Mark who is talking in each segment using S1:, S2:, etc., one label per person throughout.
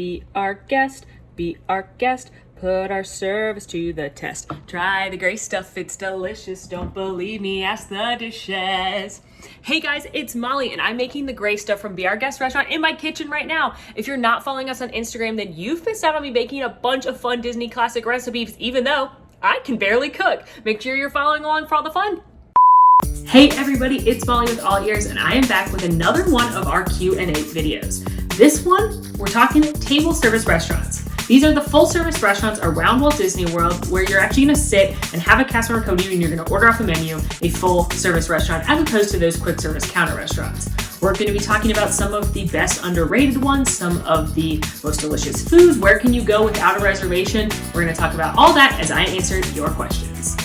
S1: Be our guest, be our guest. Put our service to the test. Try the great stuff, it's delicious. Don't believe me, ask the dishes. Hey guys, it's Molly, and I'm making the gray stuff from Be Our Guest restaurant in my kitchen right now. If you're not following us on Instagram, then you've missed out on me baking a bunch of fun Disney classic recipes, even though I can barely cook. Make sure you're following along for all the fun. Hey everybody, it's Molly with All Ears, and I am back with another one of our Q&A videos. This one, we're talking table service restaurants. These are the full service restaurants around Walt Disney World where you're actually gonna sit and have a cast member come to you and you're gonna order off a menu, a full service restaurant, as opposed to those quick service counter restaurants. We're gonna be talking about some of the best underrated ones, some of the most delicious foods, where can you go without a reservation. We're gonna talk about all that as I answer your questions.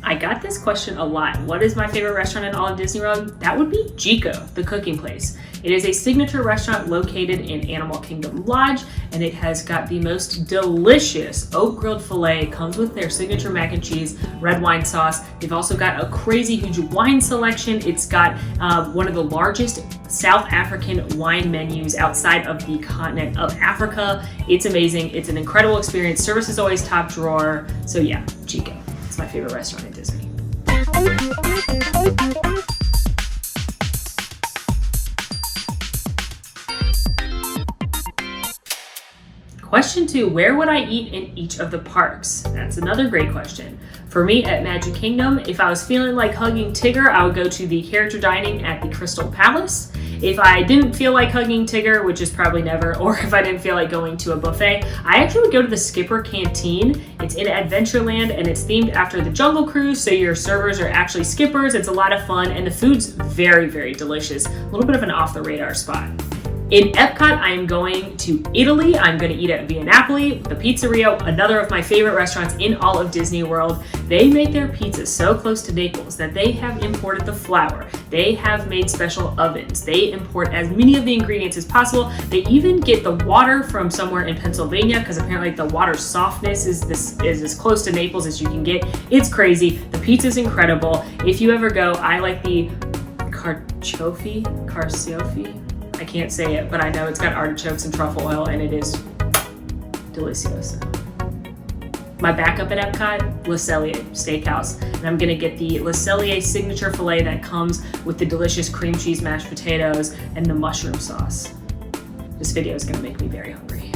S1: I got this question a lot. What is my favorite restaurant in all of Disney World? That would be Chico, the cooking place. It is a signature restaurant located in Animal Kingdom Lodge, and it has got the most delicious oak grilled filet. It comes with their signature mac and cheese, red wine sauce. They've also got a crazy huge wine selection. It's got one of the largest South African wine menus outside of the continent of Africa. It's amazing. It's an incredible experience. Service is always top drawer. So yeah, Chico. It's my favorite restaurant at Disney. Question 2, where would I eat in each of the parks? That's another great question. For me at Magic Kingdom, if I was feeling like hugging Tigger, I would go to the character dining at the Crystal Palace. If I didn't feel like hugging Tigger, which is probably never, or if I didn't feel like going to a buffet, I actually would go to the Skipper Canteen. It's in Adventureland and it's themed after the Jungle Cruise, so your servers are actually skippers. It's a lot of fun and the food's very, very delicious. A little bit of an off the radar spot. In Epcot, I am going to Italy. I'm going to eat at Via Napoli, the Pizzeria, another of my favorite restaurants in all of Disney World. They make their pizzas so close to Naples that they have imported the flour. They have made special ovens. They import as many of the ingredients as possible. They even get the water from somewhere in Pennsylvania because apparently the water softness is as close to Naples as you can get. It's crazy. The pizza's incredible. If you ever go, I like the carciofi. I can't say it, but I know it's got artichokes and truffle oil, and it is delicioso. My backup at Epcot, Le Cellier Steakhouse, and I'm gonna get the Le Cellier signature filet that comes with the delicious cream cheese mashed potatoes and the mushroom sauce. This video is gonna make me very hungry.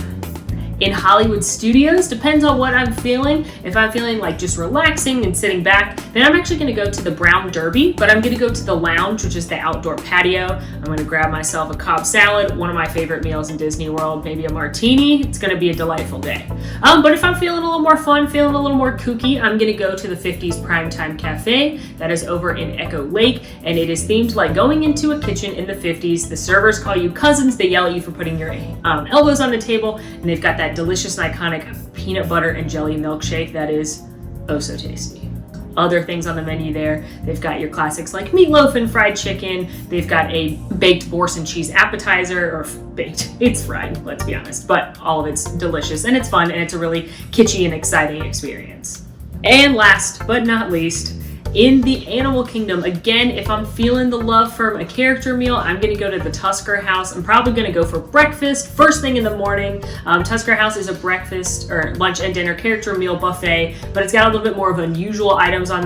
S1: In Hollywood Studios, depends on what I'm feeling. If I'm feeling like just relaxing and sitting back, then I'm actually gonna go to the Brown Derby, but I'm gonna go to the lounge, which is the outdoor patio. I'm gonna grab myself a Cobb salad, one of my favorite meals in Disney World, maybe a martini. It's gonna be a delightful day. But if I'm feeling a little more fun, feeling a little more kooky, I'm gonna go to the 50s Primetime Cafe. That is over in Echo Lake, and it is themed like going into a kitchen in the 50s. The servers call you cousins. They yell at you for putting your elbows on the table, and they've got that delicious and iconic peanut butter and jelly milkshake that is oh so tasty. Other things on the menu there, they've got your classics like meatloaf and fried chicken. They've got a baked bourse and cheese appetizer, or baked, it's fried, let's be honest, but all of it's delicious and it's fun and it's a really kitschy and exciting experience. And last but not least, in the Animal Kingdom, again, if I'm feeling the love from a character meal, I'm gonna go to the Tusker House. I'm probably gonna go for breakfast, first thing in the morning. Tusker House is a breakfast or lunch and dinner character meal buffet, but it's got a little bit more of unusual items on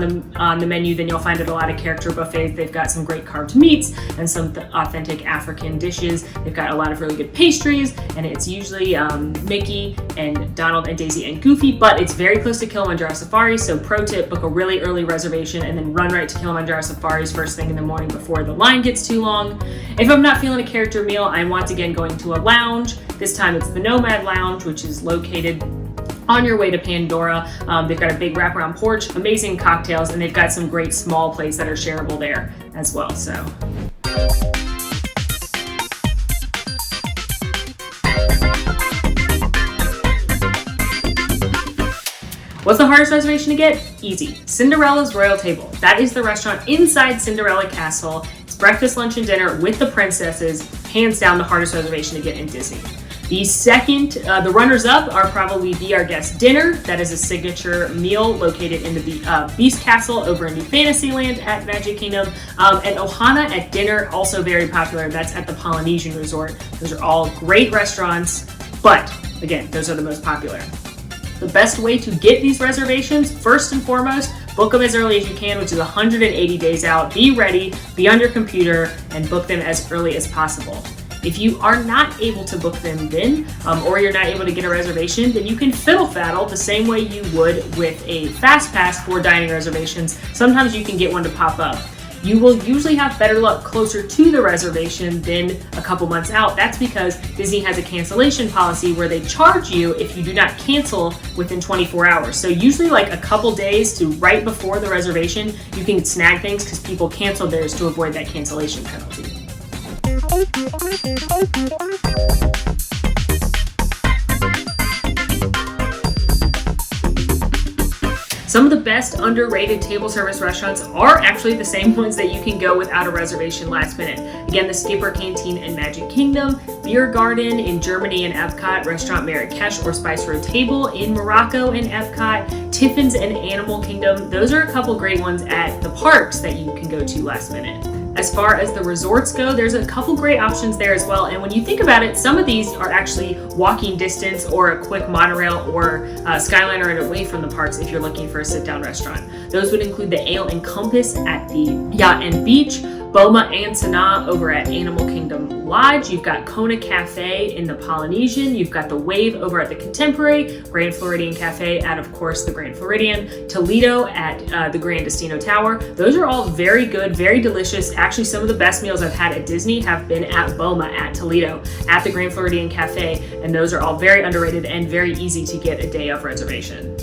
S1: the menu than you'll find at a lot of character buffets. They've got some great carved meats and some authentic African dishes. They've got a lot of really good pastries, and it's usually Mickey and Donald and Daisy and Goofy, but it's very close to Kilimanjaro Safari, so pro tip, book a really early reservation and then run right to Kilimanjaro Safaris first thing in the morning before the line gets too long. If I'm not feeling a character meal, I'm once again going to a lounge. This time it's the Nomad Lounge, which is located on your way to Pandora. They've got a big wraparound porch, amazing cocktails, and they've got some great small plates that are shareable there as well. So. What's the hardest reservation to get? Easy. Cinderella's Royal Table. That is the restaurant inside Cinderella Castle. It's breakfast, lunch, and dinner with the princesses. hands down the hardest reservation to get in Disney. The runners-up are probably Be Our Guest Dinner. That is a signature meal located in the Beast Castle over in New Fantasyland at Magic Kingdom. And Ohana at Dinner, also very popular. That's at the Polynesian Resort. Those are all great restaurants, but again, those are the most popular. The best way to get these reservations, first and foremost, book them as early as you can, which is 180 days out. Be ready, be on your computer, and book them as early as possible. If you are not able to book them then, or you're not able to get a reservation, then you can fiddle faddle the same way you would with a fast pass for dining reservations. Sometimes you can get one to pop up. You will usually have better luck closer to the reservation than a couple months out. That's because Disney has a cancellation policy where they charge you if you do not cancel within 24 hours. So usually like a couple days to right before the reservation, you can snag things because people cancel theirs to avoid that cancellation penalty. Some of the best underrated table service restaurants are actually the same ones that you can go without a reservation last minute. Again, the Skipper Canteen in Magic Kingdom, Beer Garden in Germany and Epcot, Restaurant Marrakesh or Spice Road Table in Morocco and Epcot, Tiffin's and Animal Kingdom. Those are a couple great ones at the parks that you can go to last minute. As far as the resorts go, there's a couple great options there as well. And when you think about it, some of these are actually walking distance or a quick monorail or Skyliner and away from the parks if you're looking for a sit-down restaurant. Those would include the Ale and Compass at the Yacht and Beach, Boma and Sanaa over at Animal Kingdom Lodge. You've got Kona Cafe in the Polynesian. You've got the Wave over at the Contemporary, Grand Floridian Cafe at, of course, the Grand Floridian, Toledo at the Grand Destino Tower. Those are all very good, very delicious. Actually, some of the best meals I've had at Disney have been at Boma, at Toledo, at the Grand Floridian Cafe, and those are all very underrated and very easy to get a day of reservation.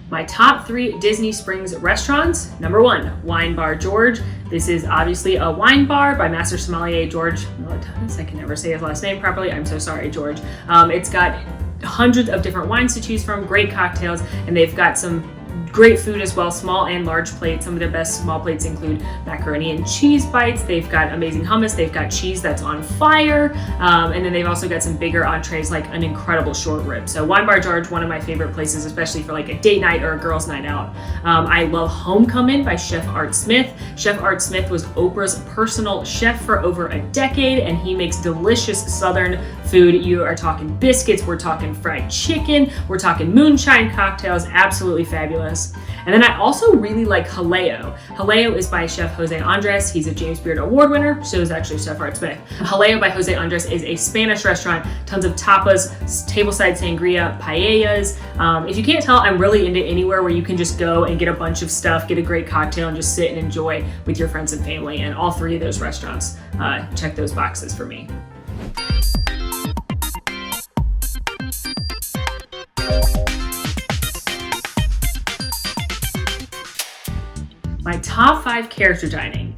S1: My top 3 Disney Springs restaurants. Number 1, Wine Bar George. This is obviously a wine bar by Master Sommelier George Militanis. I can never say his last name properly. I'm so sorry, George. It's got hundreds of different wines to choose from, great cocktails, and they've got some great food as well, small and large plates. Some of their best small plates include macaroni and cheese bites. They've got amazing hummus. They've got cheese that's on fire. And then they've also got some bigger entrees like an incredible short rib. So Wine Bar George, one of my favorite places, especially for like a date night or a girls' night out. I love Homecoming by Chef Art Smith. Chef Art Smith was Oprah's personal chef for over a decade, and he makes delicious Southern food. You are talking biscuits, we're talking fried chicken, we're talking moonshine cocktails, absolutely fabulous. And then I also really like Jaleo. Jaleo is by Chef Jose Andres. He's a James Beard Award winner, so is actually Chef Art Smith. Jaleo by Jose Andres is a Spanish restaurant, tons of tapas, tableside sangria, paellas. If you can't tell, I'm really into anywhere where you can just go and get a bunch of stuff, get a great cocktail, and just sit and enjoy with your friends and family. And all 3 of those restaurants check those boxes for me. My top 5 character dining.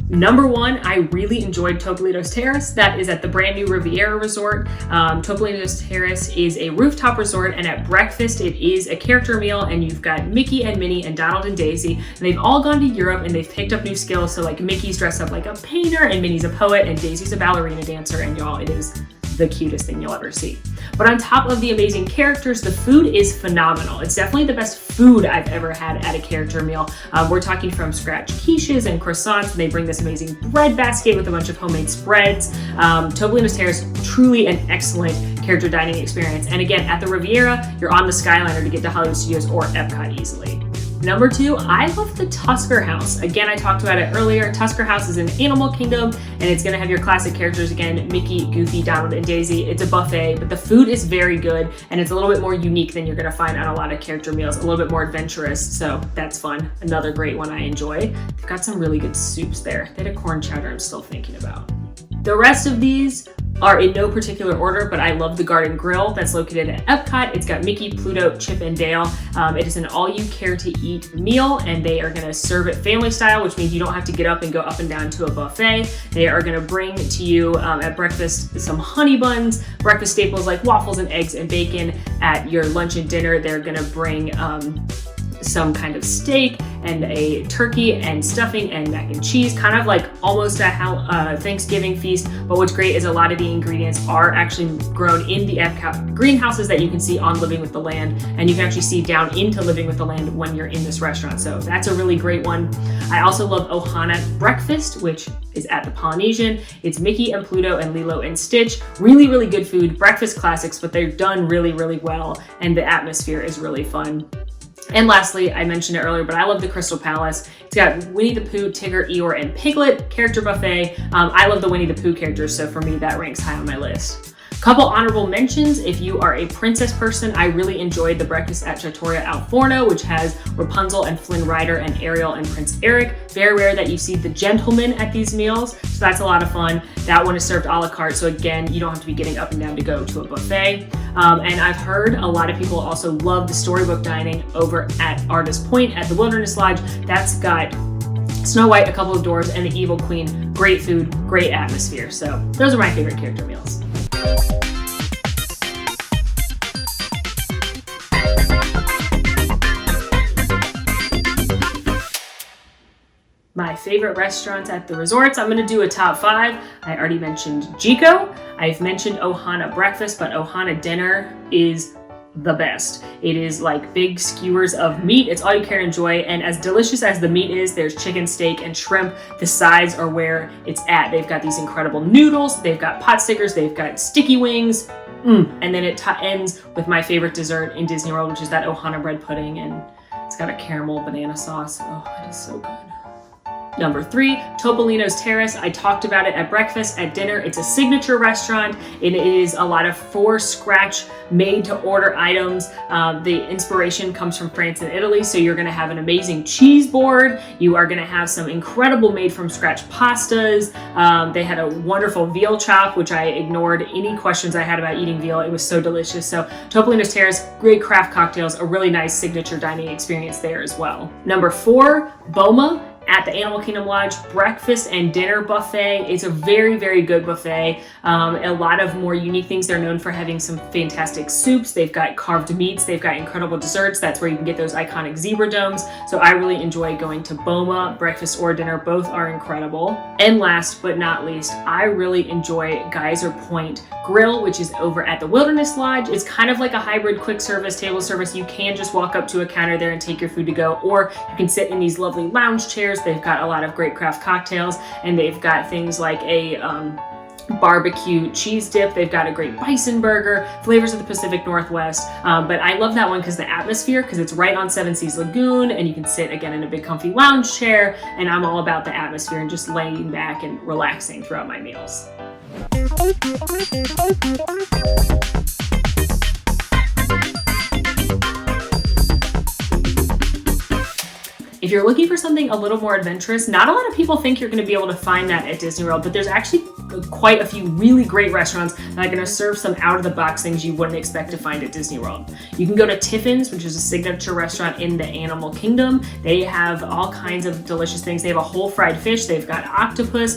S1: Number 1, I really enjoyed Topolitos Terrace. That is at the brand new Riviera Resort. Topolitos Terrace is a rooftop resort, and at breakfast it is a character meal, and you've got Mickey and Minnie and Donald and Daisy, and they've all gone to Europe and they've picked up new skills. So like Mickey's dressed up like a painter, and Minnie's a poet, and Daisy's a ballerina dancer, and y'all, it is the cutest thing you'll ever see. But on top of the amazing characters, the food is phenomenal. It's definitely the best food I've ever had at a character meal. We're talking from scratch quiches and croissants, and they bring this amazing bread basket with a bunch of homemade spreads. Topolitos Terrace, truly an excellent character dining experience. And again, at the Riviera, you're on the Skyliner to get to Hollywood Studios or Epcot easily. Number 2, I love the Tusker House. Again, I talked about it earlier. Tusker House is in Animal Kingdom, and it's gonna have your classic characters again, Mickey, Goofy, Donald, and Daisy. It's a buffet, but the food is very good, and it's a little bit more unique than you're gonna find on a lot of character meals, a little bit more adventurous, so that's fun. Another great one I enjoy. They've got some really good soups there. They had a corn chowder I'm still thinking about. The rest of these are in no particular order, but I love the Garden Grill that's located at Epcot. It's got Mickey, Pluto, Chip, and Dale. It is an all-you-care-to-eat meal, and they are gonna serve it family style, which means you don't have to get up and go up and down to a buffet. They are gonna bring to you at breakfast some honey buns, breakfast staples like waffles and eggs and bacon. At your lunch and dinner, they're gonna bring some kind of steak and a turkey and stuffing and mac and cheese, kind of like almost a Thanksgiving feast. But what's great is a lot of the ingredients are actually grown in the Epcot greenhouses that you can see on Living with the Land, and you can actually see down into Living with the Land when you're in this restaurant. So that's a really great one. I also love Ohana Breakfast, which is at the Polynesian. It's Mickey and Pluto and Lilo and Stitch. Really, really good food, breakfast classics, but they're done really, really well, and the atmosphere is really fun. And lastly, I mentioned it earlier, but I love the Crystal Palace. It's got Winnie the Pooh, Tigger, Eeyore, and Piglet character buffet. I love the Winnie the Pooh characters, so for me, that ranks high on my list. Couple honorable mentions. If you are a princess person, I really enjoyed the breakfast at Trattoria Al Forno, which has Rapunzel and Flynn Rider and Ariel and Prince Eric. Very rare that you see the gentlemen at these meals, so that's a lot of fun. That one is served a la carte, so again, you don't have to be getting up and down to go to a buffet. And I've heard a lot of people also love the storybook dining over at Artist Point at the Wilderness Lodge. That's got Snow White, a couple of doors, and the Evil Queen. Great food, great atmosphere. So those are my favorite character meals. My favorite restaurants at the resorts, I'm gonna do a top 5. I already mentioned Jiko. I've mentioned Ohana Breakfast, but Ohana Dinner is the best. It is like big skewers of meat. It's all you care to enjoy, and as delicious as the meat is, there's chicken, steak, and shrimp. The sides are where it's at. They've got these incredible noodles, they've got pot stickers, they've got sticky wings, and then it ends with my favorite dessert in Disney World, which is that Ohana bread pudding, and it's got a caramel banana sauce. Oh, it is so good. Number 3, Topolino's Terrace. I talked about it at breakfast, at dinner. It's a signature restaurant. It is a lot of scratch made to order items. The inspiration comes from France and Italy, so you're gonna have an amazing cheese board. You are gonna have some incredible made from scratch pastas. They had a wonderful veal chop, which I ignored any questions I had about eating veal. It was so delicious. So Topolino's Terrace, great craft cocktails, a really nice signature dining experience there as well. Number 4, Boma at the Animal Kingdom Lodge breakfast and dinner buffet. It's a very, very good buffet. A lot of more unique things. They're known for having some fantastic soups. They've got carved meats. They've got incredible desserts. That's where you can get those iconic zebra domes. So I really enjoy going to Boma, breakfast or dinner. Both are incredible. And last but not least, I really enjoy Geyser Point Grill, which is over at the Wilderness Lodge. It's kind of like a hybrid quick service, table service. You can just walk up to a counter there and take your food to go, or you can sit in these lovely lounge chairs. They've got a lot of great craft cocktails, and they've got things like a barbecue cheese dip. They've got a great bison burger, flavors of the Pacific Northwest. But I love that one because the atmosphere, because it's right on Seven Seas Lagoon, and you can sit again in a big comfy lounge chair, and I'm all about the atmosphere and just laying back and relaxing throughout my meals. If you're looking for something a little more adventurous, not a lot of people think you're going to be able to find that at Disney World, but there's actually quite a few really great restaurants that are going to serve some out-of-the-box things you wouldn't expect to find at Disney World. You can go to Tiffin's, which is a signature restaurant in the Animal Kingdom. They have all kinds of delicious things. They have a whole fried fish. They've got octopus.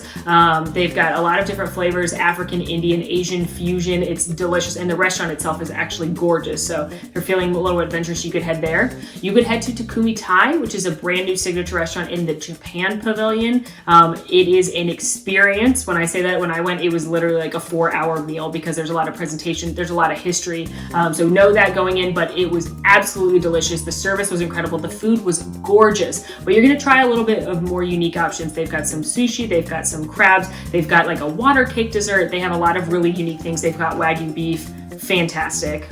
S1: They've got a lot of different flavors, African, Indian, Asian, fusion. It's delicious, and the restaurant itself is actually gorgeous. So if you're feeling a little adventurous, you could head there. You could head to Takumi Thai, which is a brand new signature restaurant in the Japan Pavilion. It is an experience. When I say that, when I went, it was literally like a 4-hour meal because there's a lot of presentation, there's a lot of history. So know that going in, but it was absolutely delicious. The service was incredible. The food was gorgeous, but you're gonna try a little bit of more unique options. They've got some sushi, they've got some crabs, they've got like a water cake dessert. They have a lot of really unique things. They've got Wagyu beef, fantastic.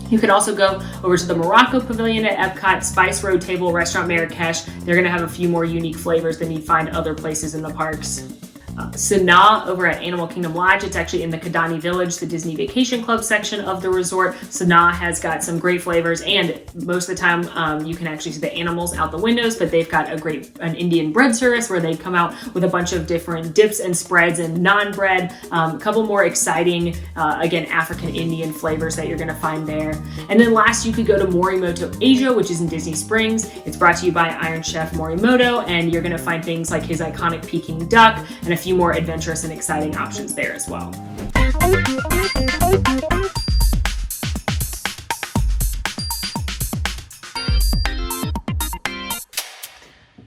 S1: You can also go over to the Morocco Pavilion at Epcot, Spice Road Table, Restaurant Marrakesh. They're gonna have a few more unique flavors than you'd find other places in the parks. Sanaa over at Animal Kingdom Lodge. It's actually in the Kidani Village, the Disney Vacation Club section of the resort. Sanaa has got some great flavors, and most of the time you can actually see the animals out the windows, but they've got an Indian bread service where they come out with a bunch of different dips and spreads and naan bread, a couple more exciting, again, African Indian flavors that you're going to find there. And then last, you could go to Morimoto Asia, which is in Disney Springs. It's brought to you by Iron Chef Morimoto, and you're going to find things like his iconic Peking duck and a few more adventurous and exciting options there as well.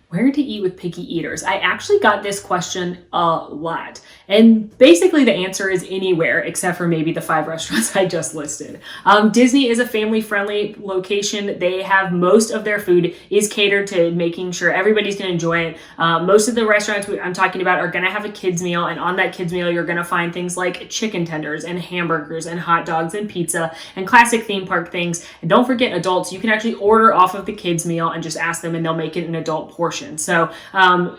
S1: Where to eat with picky eaters? I actually got this question a lot. And basically the answer is anywhere except for maybe the 5 restaurants I just listed. Disney is a family-friendly location. They have most of their food is catered to making sure everybody's going to enjoy it. Most of the restaurants I'm talking about are going to have a kids meal, and on that kids meal you're going to find things like chicken tenders and hamburgers and hot dogs and pizza and classic theme park things. And don't forget adults, you can actually order off of the kids meal and just ask them and they'll make it an adult portion. So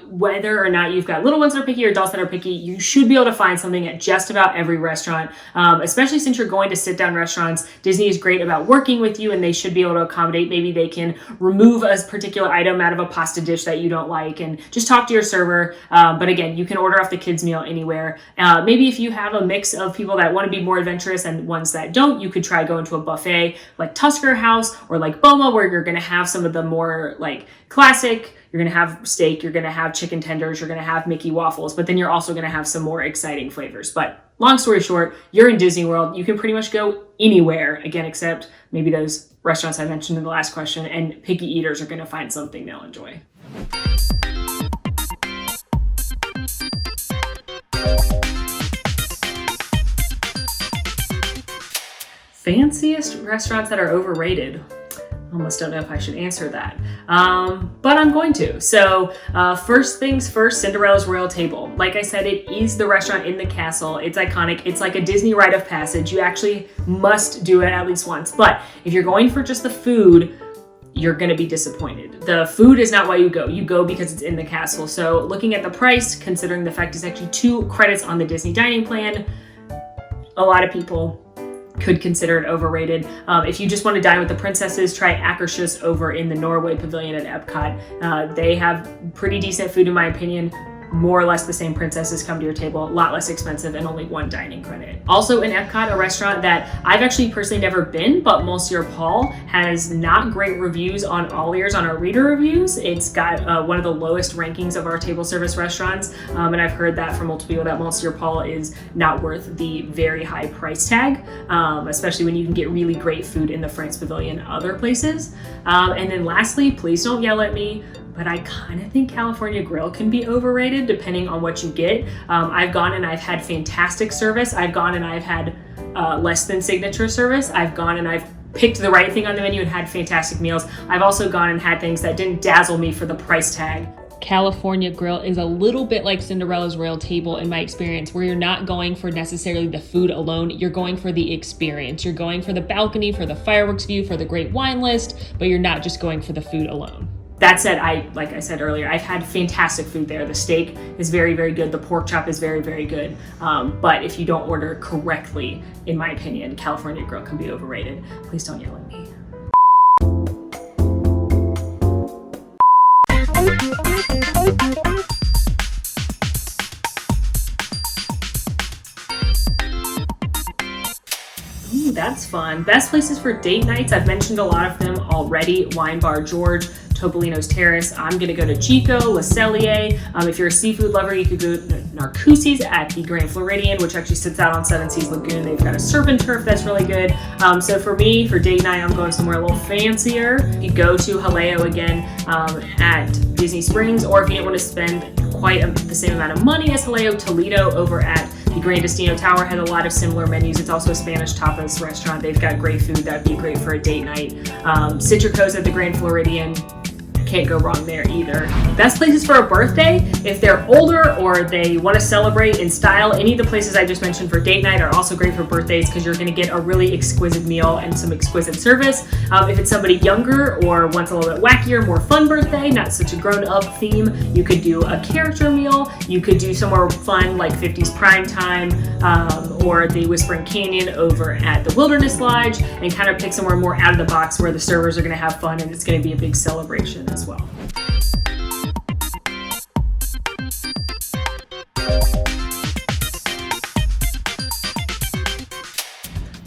S1: whether or not you've got little ones that are picky or adults that are picky, you should be able to find something at just about every restaurant, especially since you're going to sit-down restaurants. Disney is great about working with you, and they should be able to accommodate. Maybe they can remove a particular item out of a pasta dish that you don't like and just talk to your server. But again, you can order off the kids meal anywhere. Maybe if you have a mix of people that want to be more adventurous and ones that don't, you could try going to a buffet like Tusker House or like Boma, where you're going to have some of the more like classic. You're going to have steak, you're going to have chicken tenders, you're going to have Mickey waffles, but then you're also going to have some more exciting flavors. But long story short, you're in Disney World. You can pretty much go anywhere, again, except maybe those restaurants I mentioned in the last question, and picky eaters are going to find something they'll enjoy. Fanciest restaurants that are overrated. Almost don't know if I should answer that, but I'm going to. So first things first, Cinderella's Royal Table. Like I said, it is the restaurant in the castle. It's iconic. It's like a Disney rite of passage. You actually must do it at least once. But if you're going for just the food, you're going to be disappointed. The food is not why you go. You go because it's in the castle. So looking at the price, considering the fact it's actually 2 credits on the Disney dining plan, a lot of people could consider it overrated. If you just want to dine with the princesses, try Akershus over in the Norway Pavilion at Epcot. They have pretty decent food in my opinion. More or less the same princesses come to your table, a lot less expensive, and only 1 dining credit. Also in Epcot, a restaurant that I've actually personally never been, but Monsieur Paul has not great reviews on AllEars on our reader reviews. It's got one of the lowest rankings of our table service restaurants, and I've heard that from multiple people that Monsieur Paul is not worth the very high price tag, especially when you can get really great food in the France Pavilion and other places. And then lastly, please don't yell at me, but I kind of think California Grill can be overrated depending on what you get. I've gone and I've had fantastic service. I've gone and I've had less than signature service. I've gone and I've picked the right thing on the menu and had fantastic meals. I've also gone and had things that didn't dazzle me for the price tag. California Grill is a little bit like Cinderella's Royal Table in my experience, where you're not going for necessarily the food alone, you're going for the experience. You're going for the balcony, for the fireworks view, for the great wine list, but you're not just going for the food alone. That said, like I said earlier, I've had fantastic food there. The steak is very, very good. The pork chop is very, very good. But if you don't order correctly, in my opinion, California Grill can be overrated. Please don't yell at me. Ooh, that's fun. Best places for date nights. I've mentioned a lot of them already. Wine Bar George, Topolino's Terrace. I'm going to go to Chico, Le Cellier. If you're a seafood lover, you could go to Narcoossee's at the Grand Floridian, which actually sits out on Seven Seas Lagoon. They've got a surf and turf that's really good. So for me, for date night, I'm going somewhere a little fancier. You go to Haleo again at Disney Springs, or if you didn't want to spend quite the same amount of money as Haleo, Toledo over at the Grand Destino Tower has a lot of similar menus. It's also a Spanish tapas restaurant. They've got great food. That'd be great for a date night. Citrico's at the Grand Floridian. can't go wrong there either. Best places for a birthday, if they're older or they want to celebrate in style, any of the places I just mentioned for date night are also great for birthdays because you're going to get a really exquisite meal and some exquisite service. If it's somebody younger or wants a little bit wackier, more fun birthday, not such a grown-up theme, you could do a character meal. You could do somewhere fun like 50s Prime Time or the Whispering Canyon over at the Wilderness Lodge, and kind of pick somewhere more out of the box where the servers are going to have fun and it's going to be a big celebration as well.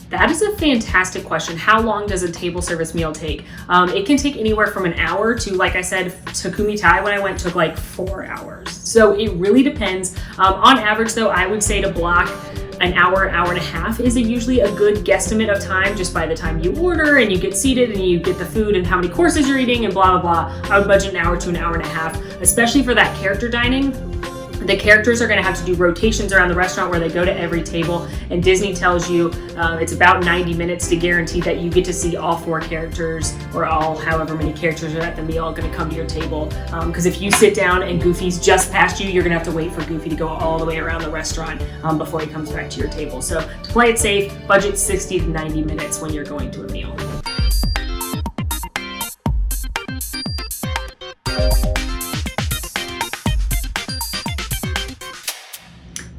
S1: That is a fantastic question. How long does a table service meal take? It can take anywhere from an hour to, like I said, Takumi Thai when I went took like 4 hours. So it really depends. On average though, I would say to block an hour and a half is usually a good guesstimate of time just by the time you order and you get seated and you get the food and how many courses you're eating and blah, blah, blah. I would budget an hour to an hour and a half, especially for that character dining. The characters are going to have to do rotations around the restaurant where they go to every table, and Disney tells you it's about 90 minutes to guarantee that you get to see all 4 characters or all however many characters are at the meal going to come to your table. Because if you sit down and Goofy's just past you, you're going to have to wait for Goofy to go all the way around the restaurant before he comes back to your table. So to play it safe, budget 60 to 90 minutes when you're going to a meal.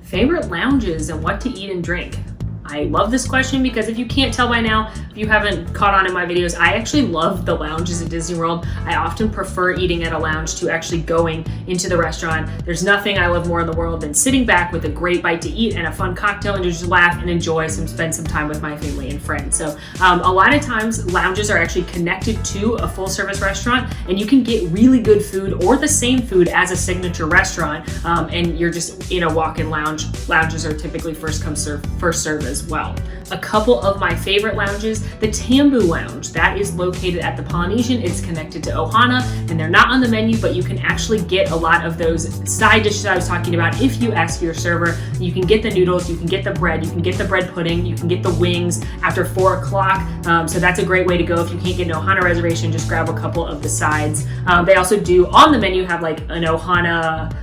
S1: Favorite lounges and what to eat and drink. I love this question because if you can't tell by now, if you haven't caught on in my videos, I actually love the lounges at Disney World. I often prefer eating at a lounge to actually going into the restaurant. There's nothing I love more in the world than sitting back with a great bite to eat and a fun cocktail and just laugh and enjoy spend some time with my family and friends. So a lot of times lounges are actually connected to a full service restaurant and you can get really good food or the same food as a signature restaurant and you're just in a walk-in lounge. Lounges are typically first come first serve as well. A couple of my favorite lounges, the Tambu Lounge, that is located at the Polynesian. It's connected to Ohana and they're not on the menu, but you can actually get a lot of those side dishes I was talking about if you ask your server. You can get the noodles, you can get the bread, you can get the bread pudding, you can get the wings after 4 o'clock. So that's a great way to go. If you can't get an Ohana reservation, just grab a couple of the sides. They also do on the menu have like an Ohana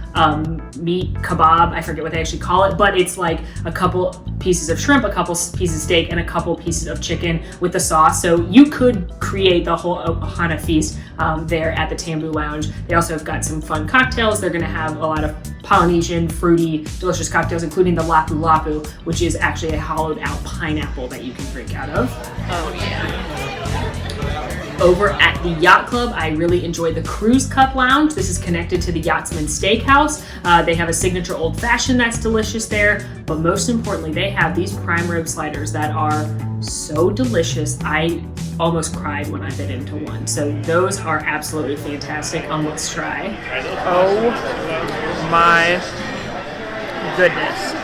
S1: meat kebab. I forget what they actually call it, but it's like a couple pieces of shrimp, a couple pieces of steak, and a couple pieces of chicken with the sauce. So you could create the whole Ohana feast there at the Tambu Lounge. They also have got some fun cocktails. They're going to have a lot of Polynesian, fruity, delicious cocktails, including the Lapu Lapu, which is actually a hollowed out pineapple that you can drink out of. Oh yeah. Over at the Yacht Club, I really enjoy the Cruise Cup Lounge. This is connected to the Yachtsman Steakhouse. They have a signature old fashioned that's delicious there, but most importantly, they have these prime rib sliders that are so delicious. I almost cried when I bit into one. So those are absolutely fantastic. Let's try. Oh my goodness.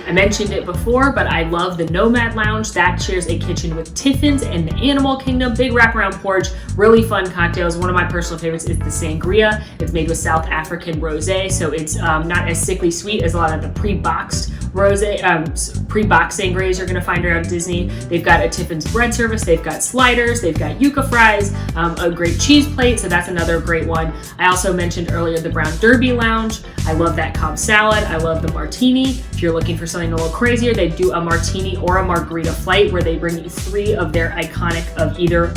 S1: I mentioned it before, but I love the Nomad Lounge. That shares a kitchen with Tiffin's and the Animal Kingdom. Big wraparound porch, really fun cocktails. One of my personal favorites is the Sangria. It's made with South African rosé, so it's not as sickly sweet as a lot of the pre-boxed rosé, pre-boxed sangrias you're gonna find around Disney. They've got a Tiffin's bread service, they've got sliders, they've got yuca fries, a great cheese plate, so that's another great one. I also mentioned earlier the Brown Derby Lounge. I love that Cobb salad. I love the martini. If you're looking for something a little crazier, they do a martini or a margarita flight where they bring you 3 of their iconic of either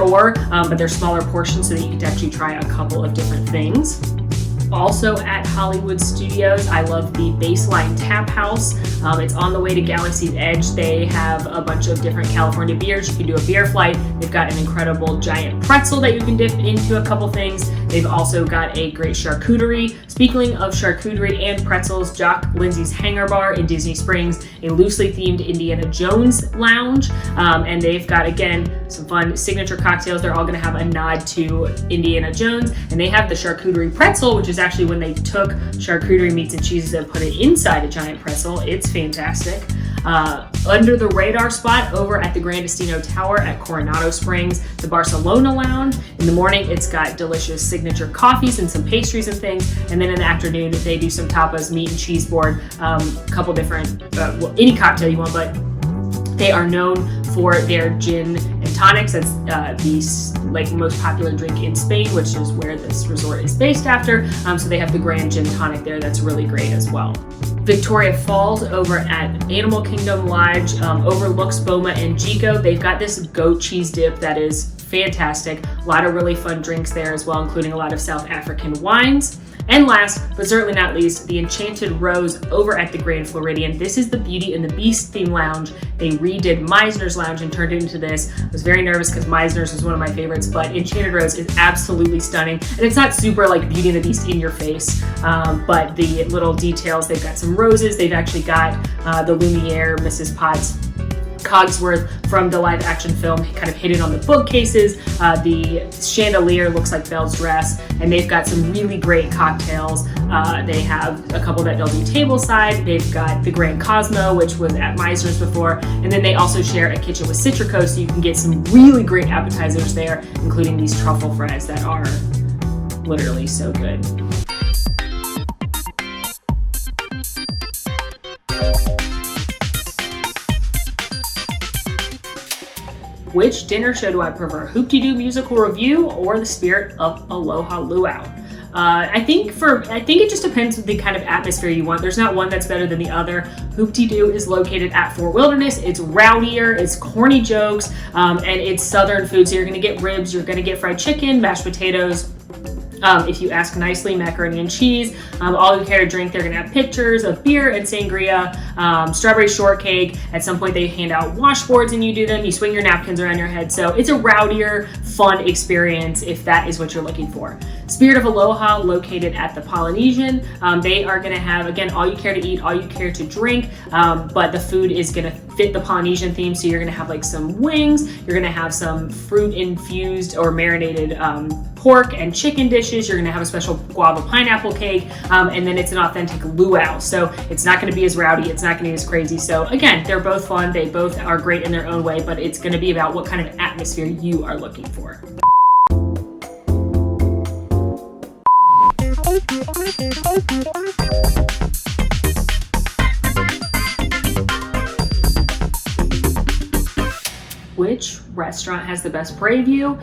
S1: or, but they're smaller portions so that you can actually try a couple of different things. Also at Hollywood Studios, I love the Baseline Tap House. It's on the way to Galaxy's Edge. They have a bunch of different California beers. You can do a beer flight. They've got an incredible giant pretzel that you can dip into a couple things. They've also got a great charcuterie. Speaking of charcuterie and pretzels, Jock Lindsay's Hangar Bar in Disney Springs, a loosely themed Indiana Jones lounge. And they've got, again, some fun signature cocktails. They're all going to have a nod to Indiana Jones. And they have the charcuterie pretzel, which is actually when they took charcuterie meats and cheeses and put it inside a giant pretzel. It's fantastic. Under the radar spot over at the Gran Destino Tower at Coronado Springs, the Barcelona Lounge. In the morning, it's got delicious signature coffees and some pastries and things. And then in the afternoon, they do some tapas, meat and cheese board, a couple different, any cocktail you want, but they are known for their gin and tonics. That's the most popular drink in Spain, which is where this resort is based after. So they have the Grand Gin Tonic there. That's really great as well. Victoria Falls over at Animal Kingdom Lodge overlooks Boma and Chico. They've got this goat cheese dip that is fantastic. A lot of really fun drinks there as well, including a lot of South African wines. And last, but certainly not least, the Enchanted Rose over at the Grand Floridian. This is the Beauty and the Beast theme lounge. They redid Meisner's Lounge and turned it into this. I was very nervous because Meisner's was one of my favorites, but Enchanted Rose is absolutely stunning. And it's not super like Beauty and the Beast in your face, but the little details, they've got some roses. They've actually got the Lumiere, Mrs. Potts Cogsworth from the live action film kind of hidden on the bookcases. The chandelier looks like Belle's dress, and they've got some really great cocktails. They have a couple that they'll do tableside. They've got the Grand Cosmo, which was at Meisner's before, and then they also share a kitchen with Citrico, so you can get some really great appetizers there, including these truffle fries that are literally so good. Which dinner show do I prefer? Hoop-de-Doo musical review or the Spirit of Aloha Luau? I think it just depends on the kind of atmosphere you want. There's not one that's better than the other. Hoop-de-Doo is located at Fort Wilderness. It's rowdier, it's corny jokes, and it's Southern food. So you're gonna get ribs, you're gonna get fried chicken, mashed potatoes. If you ask nicely, macaroni and cheese. All you care to drink, they're going to have pitchers of beer and sangria, strawberry shortcake. At some point, they hand out washboards and you do them. You swing your napkins around your head. So it's a rowdier, fun experience if that is what you're looking for. Spirit of Aloha, located at the Polynesian. They are going to have, again, all you care to eat, all you care to drink, but the food is going to fit the Polynesian theme. So you're going to have like some wings, you're going to have some fruit infused or marinated pork and chicken dishes. You're going to have a special guava pineapple cake, and then it's an authentic luau. So it's not going to be as rowdy, it's not going to be as crazy. So again, they're both fun, they both are great in their own way, but it's going to be about what kind of atmosphere you are looking for. Which restaurant has the best parade view?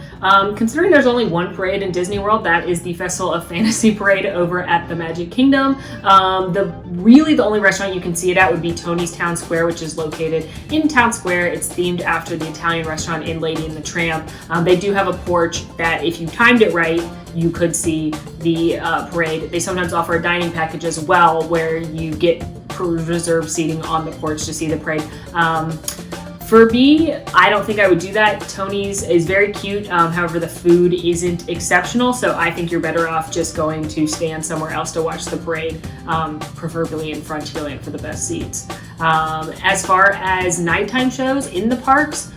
S1: Considering there's only one parade in Disney World, that is the Festival of Fantasy Parade over at the Magic Kingdom. The only restaurant you can see it at would be Tony's Town Square, which is located in Town Square. It's themed after the Italian restaurant in Lady and the Tramp. They do have a porch that, if you timed it right, you could see the parade. They sometimes offer a dining package as well, where you get reserved seating on the porch to see the parade. For me, I don't think I would do that. Tony's is very cute, however the food isn't exceptional, so I think you're better off just going to stand somewhere else to watch the parade, preferably in Frontierland for the best seats. As far as nighttime shows in the parks,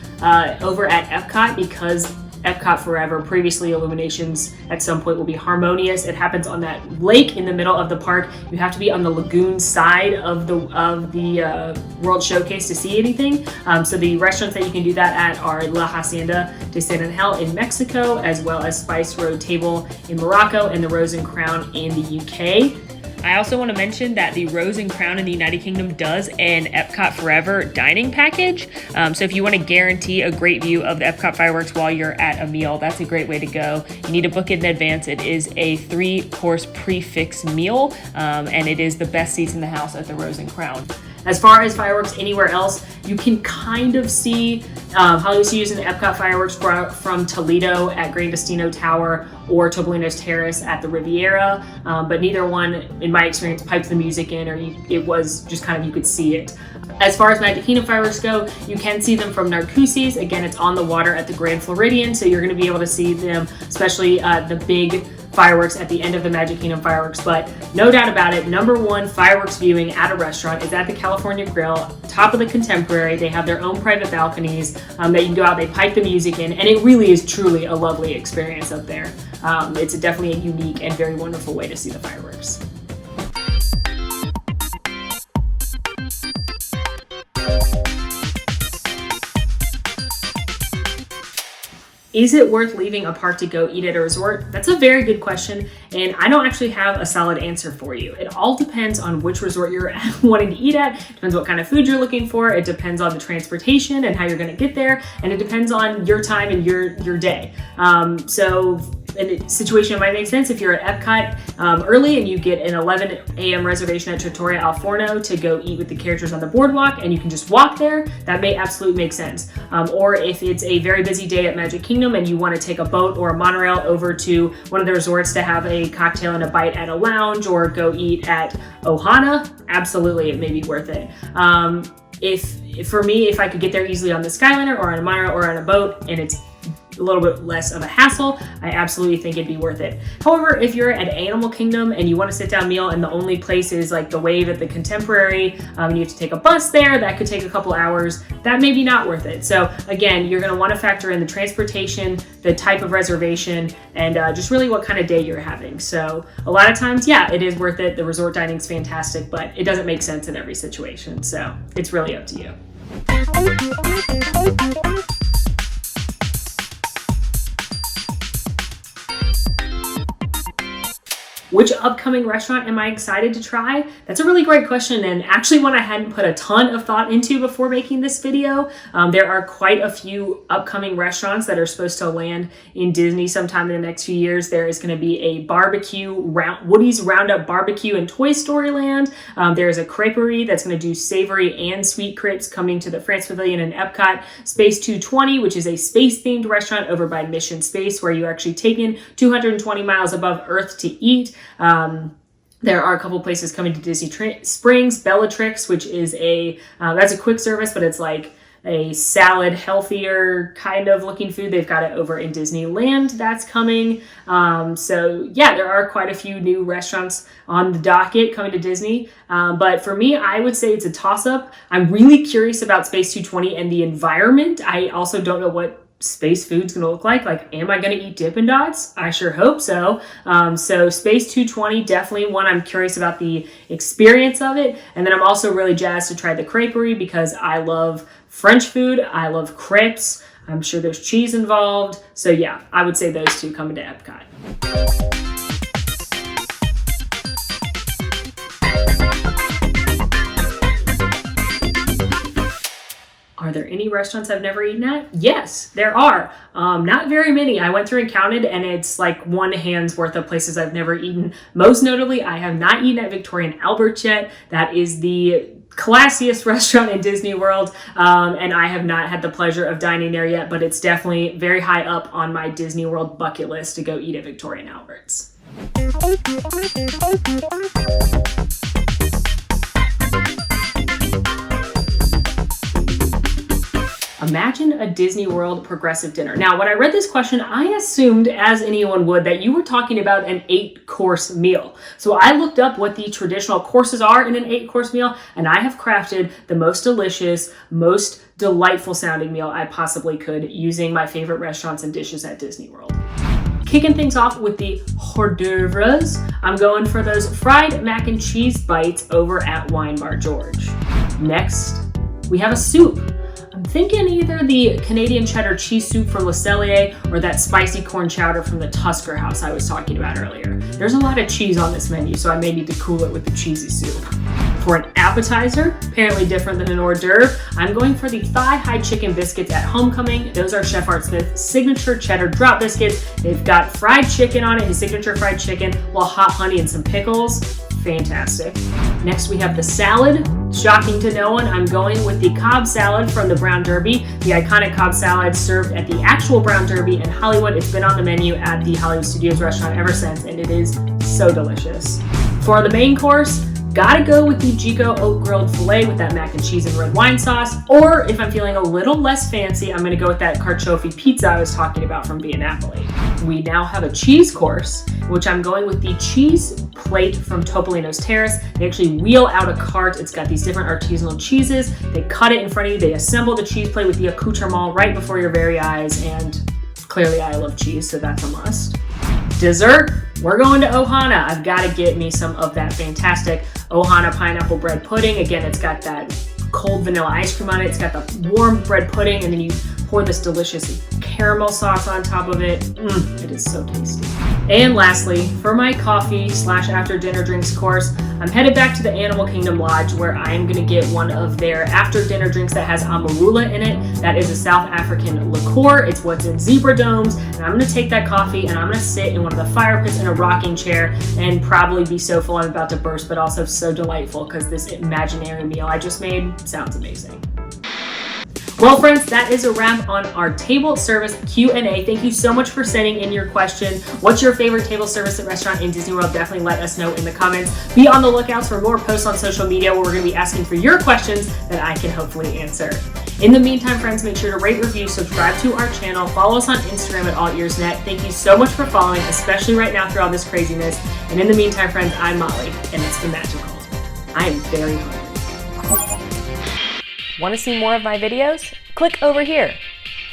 S1: over at Epcot, because Epcot Forever, previously Illuminations, at some point will be Harmonious. It happens on that lake in the middle of the park. You have to be on the lagoon side of the World Showcase to see anything. So the restaurants that you can do that at are La Hacienda de San Angel in Mexico, as well as Spice Road Table in Morocco and the Rose and Crown in the UK. I also want to mention that the Rose and Crown in the United Kingdom does an Epcot Forever dining package. So if you want to guarantee a great view of the Epcot fireworks while you're at a meal, that's a great way to go. You need to book it in advance. It is a 3-course prefix meal, and it is the best seats in the house at the Rose and Crown. As far as fireworks anywhere else, you can kind of see Hollywood Studios and Epcot fireworks from Toledo at Gran Destino Tower or Topolino's Terrace at the Riviera, but neither one, in my experience, piped the music in, or it was just kind of, you could see it. As far as Magic Kingdom fireworks go, you can see them from Narcoossee's. Again, it's on the water at the Grand Floridian, so you're going to be able to see them, especially the big fireworks at the end of the Magic Kingdom fireworks. But no doubt about it, #1 fireworks viewing at a restaurant is at the California Grill, top of the Contemporary. They have their own private balconies that you can go out, they pipe the music in, and it really is truly a lovely experience up there. It's definitely a unique and very wonderful way to see the fireworks. Is it worth leaving a park to go eat at a resort? That's a very good question, and I don't actually have a solid answer for you. It all depends on which resort you're wanting to eat at. It depends what kind of food you're looking for. It depends on the transportation and how you're going to get there, and it depends on your time and your day. So in a situation, it might make sense if you're at Epcot early and you get an 11 a.m. reservation at Trattoria Al Forno to go eat with the characters on the boardwalk, and you can just walk there. That may absolutely make sense. Or if it's a very busy day at Magic Kingdom and you want to take a boat or a monorail over to one of the resorts to have a cocktail and a bite at a lounge or go eat at Ohana, absolutely, it may be worth it. For me, if I could get there easily on the Skyliner or on a monorail or on a boat and it's a little bit less of a hassle, I absolutely think it'd be worth it. However, if you're at Animal Kingdom and you want a sit-down meal and the only place is like the Wave at the Contemporary, and you have to take a bus there, that could take a couple hours, that may be not worth it. So again, you're going to want to factor in the transportation, the type of reservation, and just really what kind of day you're having. So a lot of times, yeah, it is worth it. The resort dining is fantastic, but it doesn't make sense in every situation. So it's really up to you. Which upcoming restaurant am I excited to try? That's a really great question, and actually one I hadn't put a ton of thought into before making this video. There are quite a few upcoming restaurants that are supposed to land in Disney sometime in the next few years. There is going to be a Woody's Roundup Barbecue in Toy Story Land. There is a creperie that's going to do savory and sweet crepes coming to the France Pavilion in Epcot. Space 220, which is a space-themed restaurant over by Mission Space, where you're actually taken 220 miles above Earth to eat. There are a couple places coming to Disney Springs. Bellatrix, which is that's a quick service, but it's like a salad, healthier kind of looking food. They've got it over in Disneyland. That's coming. So yeah, there are quite a few new restaurants on the docket coming to Disney. But for me, I would say it's a toss-up. I'm really curious about Space 220 and the environment. I also don't know what space food's gonna look like. Am I gonna eat Dippin' Dots? I sure hope so. So Space 220, definitely one I'm curious about the experience of it. And then I'm also really jazzed to try the creperie because I love French food. I love crepes. I'm sure there's cheese involved. So yeah, I would say those two coming to Epcot. Are there any restaurants I've never eaten at? Yes, there are. Not very many. I went through and counted, and it's like one hand's worth of places I've never eaten. Most notably, I have not eaten at Victoria and Albert yet. That is the classiest restaurant in Disney World, and I have not had the pleasure of dining there yet, but it's definitely very high up on my Disney World bucket list to go eat at Victoria and Albert's. Imagine a Disney World progressive dinner. Now, when I read this question, I assumed, as anyone would, that you were talking about an 8-course meal. So I looked up what the traditional courses are in an 8-course meal, and I have crafted the most delicious, most delightful sounding meal I possibly could using my favorite restaurants and dishes at Disney World. Kicking things off with the hors d'oeuvres, I'm going for those fried mac and cheese bites over at Wine Bar George. Next, we have a soup. I'm thinking either the Canadian cheddar cheese soup from Le Cellier or that spicy corn chowder from the Tusker House I was talking about earlier. There's a lot of cheese on this menu, so I may need to cool it with the cheesy soup. For an appetizer, apparently different than an hors d'oeuvre, I'm going for the thigh-high chicken biscuits at Homecoming. Those are Chef Art Smith's signature cheddar drop biscuits. They've got fried chicken on it, his signature fried chicken, while hot honey and some pickles. Fantastic. Next, we have the salad. Shocking to no one, I'm going with the Cobb salad from the Brown Derby, the iconic Cobb salad served at the actual Brown Derby in Hollywood. It's been on the menu at the Hollywood Studios restaurant ever since, and it is so delicious. For the main course, gotta go with the Jico oat grilled filet with that mac and cheese and red wine sauce. Or if I'm feeling a little less fancy, I'm gonna go with that carciofi pizza I was talking about from Via Napoli. We now have a cheese course, which I'm going with the cheese plate from Topolino's Terrace. They actually wheel out a cart. It's got these different artisanal cheeses. They cut it in front of you. They assemble the cheese plate with the accoutrement right before your very eyes. And clearly I love cheese, so that's a must. Dessert, we're going to Ohana. I've got to get me some of that fantastic Ohana pineapple bread pudding. Again, it's got that cold vanilla ice cream on it. It's got the warm bread pudding, and then you pour this delicious caramel sauce on top of it. It is so tasty. And lastly, for my coffee / after dinner drinks course, I'm headed back to the Animal Kingdom Lodge where I'm gonna get one of their after dinner drinks that has amarula in it. That is a South African liqueur. It's what's in zebra domes. And I'm gonna take that coffee and I'm gonna sit in one of the fire pits in a rocking chair and probably be so full I'm about to burst, but also so delightful because this imaginary meal I just made sounds amazing. Well, friends, that is a wrap on our table service Q&A. Thank you so much for sending in your question. What's your favorite table service restaurant in Disney World? Definitely let us know in the comments. Be on the lookout for more posts on social media where we're going to be asking for your questions that I can hopefully answer. In the meantime, friends, make sure to rate, review, subscribe to our channel, follow us on Instagram at AllEars.net. Thank you so much for following, especially right now through all this craziness. And in the meantime, friends, I'm Molly, and it's been magical. I am very hungry.
S2: Want to see more of my videos? Click over here.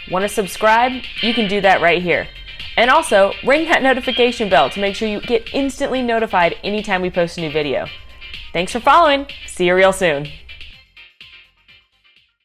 S2: Want to subscribe? You can do that right here. And also, ring that notification bell to make sure you get instantly notified anytime we post a new video. Thanks for following. See you real soon.